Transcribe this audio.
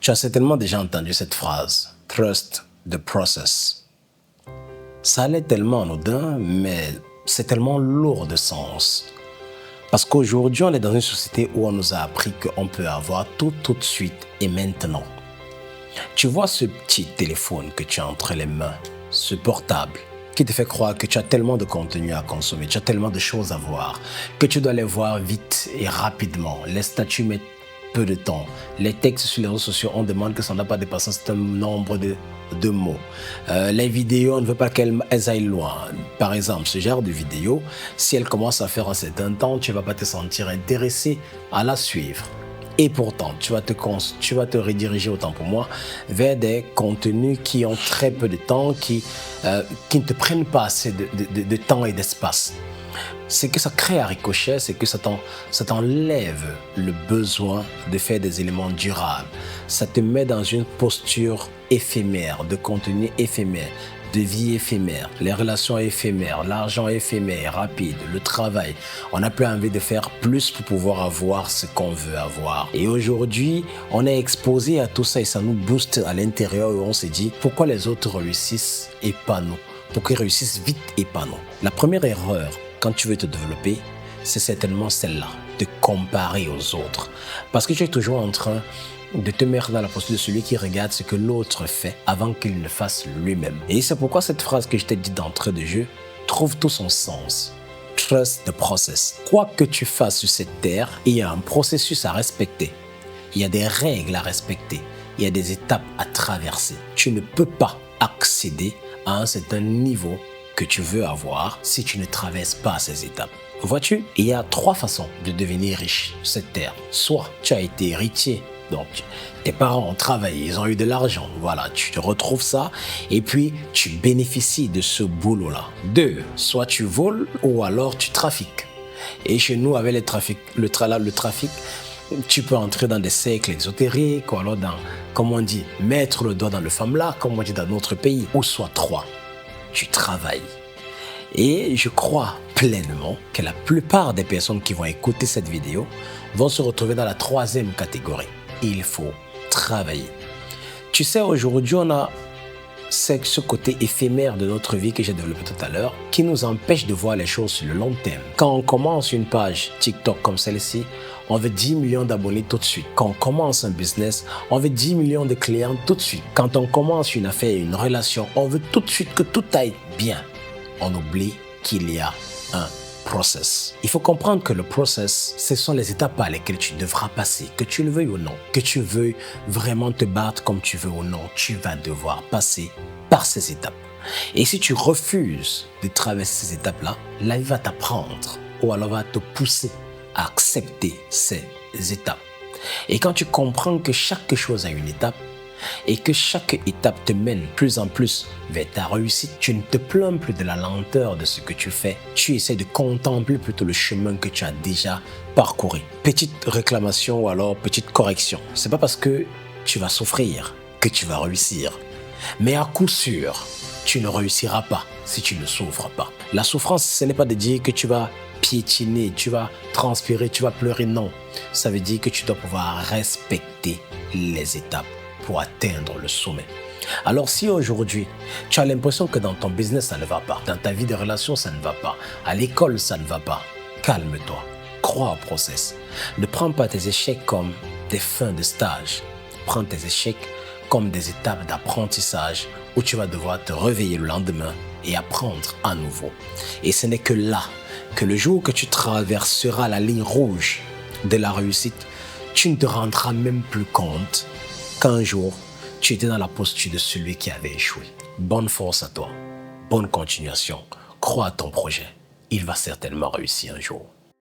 Tu as certainement déjà entendu cette phrase, « Trust the process ». Ça allait tellement anodin, mais c'est tellement lourd de sens. Parce qu'aujourd'hui, on est dans une société où on nous a appris qu'on peut avoir tout de suite et maintenant. Tu vois ce petit téléphone que tu as entre les mains, ce portable, qui te fait croire que tu as tellement de contenu à consommer, tu as tellement de choses à voir, que tu dois les voir vite et rapidement. Les statuts mettent peu de temps. Les textes sur les réseaux sociaux, on demande que ça n'a pas dépassé un certain nombre de mots. Les vidéos, on ne veut pas qu'elles aillent loin. Par exemple, ce genre de vidéo, si elle commence à faire un certain temps, tu ne vas pas te sentir intéressé à la suivre. Et pourtant, tu vas te rediriger, autant pour moi, vers des contenus qui ont très peu de temps, qui ne te prennent pas assez de temps et d'espace. C'est que ça crée un ricochet, c'est que ça t'enlève le besoin de faire des éléments durables. Ça te met dans une posture éphémère, de contenu éphémère, de vie éphémère, les relations éphémères, l'argent éphémère, rapide, le travail. On n'a plus envie de faire plus pour pouvoir avoir ce qu'on veut avoir. Et aujourd'hui, on est exposé à tout ça et ça nous booste à l'intérieur et on se dit pourquoi les autres réussissent et pas nous. Pourquoi ils réussissent vite et pas nous. La première erreur, quand tu veux te développer, c'est certainement celle-là, de comparer aux autres. Parce que tu es toujours en train de te mettre dans la posture de celui qui regarde ce que l'autre fait avant qu'il ne fasse lui-même. Et c'est pourquoi cette phrase que je t'ai dit d'entrée de jeu trouve tout son sens. Trust the process. Quoi que tu fasses sur cette terre, il y a un processus à respecter. Il y a des règles à respecter. Il y a des étapes à traverser. Tu ne peux pas accéder à un certain niveau que tu veux avoir si tu ne traverses pas ces étapes. Vois-tu, il y a 3 façons de devenir riche sur cette terre. Soit tu as été héritier, donc tes parents ont travaillé, ils ont eu de l'argent, voilà, tu te retrouves ça et puis tu bénéficies de ce boulot-là. 2, soit tu voles ou alors tu trafiques. Et chez nous, avec le trafic, tu peux entrer dans des cercles ésotériques ou alors comme on dit, mettre le doigt dans le femmelard, comme on dit dans notre pays. Ou soit 3, tu travailles. Et je crois pleinement que la plupart des personnes qui vont écouter cette vidéo vont se retrouver dans la 3e catégorie. Il faut travailler. Tu sais, aujourd'hui, on a ce côté éphémère de notre vie que j'ai développé tout à l'heure qui nous empêche de voir les choses sur le long terme. Quand on commence une page TikTok comme celle-ci, on veut 10 millions d'abonnés tout de suite. Quand on commence un business, on veut 10 millions de clients tout de suite. Quand on commence une affaire, une relation, on veut tout de suite que tout aille bien. On oublie qu'il y a un process. Il faut comprendre que le process, ce sont les étapes par lesquelles tu devras passer, que tu le veuilles ou non, que tu veuilles vraiment te battre comme tu veux ou non, tu vas devoir passer par ces étapes. Et si tu refuses de traverser ces étapes-là, la vie va t'apprendre ou alors va te pousser à accepter ces étapes. Et quand tu comprends que chaque chose a une étape, et que chaque étape te mène plus en plus vers ta réussite, tu ne te plains plus de la lenteur de ce que tu fais. Tu essaies de contempler plutôt le chemin que tu as déjà parcouru. Petite réclamation ou alors petite correction. C'est pas parce que tu vas souffrir que tu vas réussir. Mais à coup sûr, tu ne réussiras pas si tu ne souffres pas. La souffrance, ce n'est pas de dire que tu vas piétiner, tu vas transpirer, tu vas pleurer. Non, ça veut dire que tu dois pouvoir respecter les étapes pour atteindre le sommet. Alors si aujourd'hui, tu as l'impression que dans ton business, ça ne va pas, dans ta vie de relation, ça ne va pas, à l'école, ça ne va pas, calme-toi, crois au process. Ne prends pas tes échecs comme des fins de stage. Prends tes échecs comme des étapes d'apprentissage où tu vas devoir te réveiller le lendemain et apprendre à nouveau. Et ce n'est que là, que le jour que tu traverseras la ligne rouge de la réussite, tu ne te rendras même plus compte qu'un jour, tu étais dans la posture de celui qui avait échoué. Bonne force à toi, bonne continuation, crois à ton projet, il va certainement réussir un jour.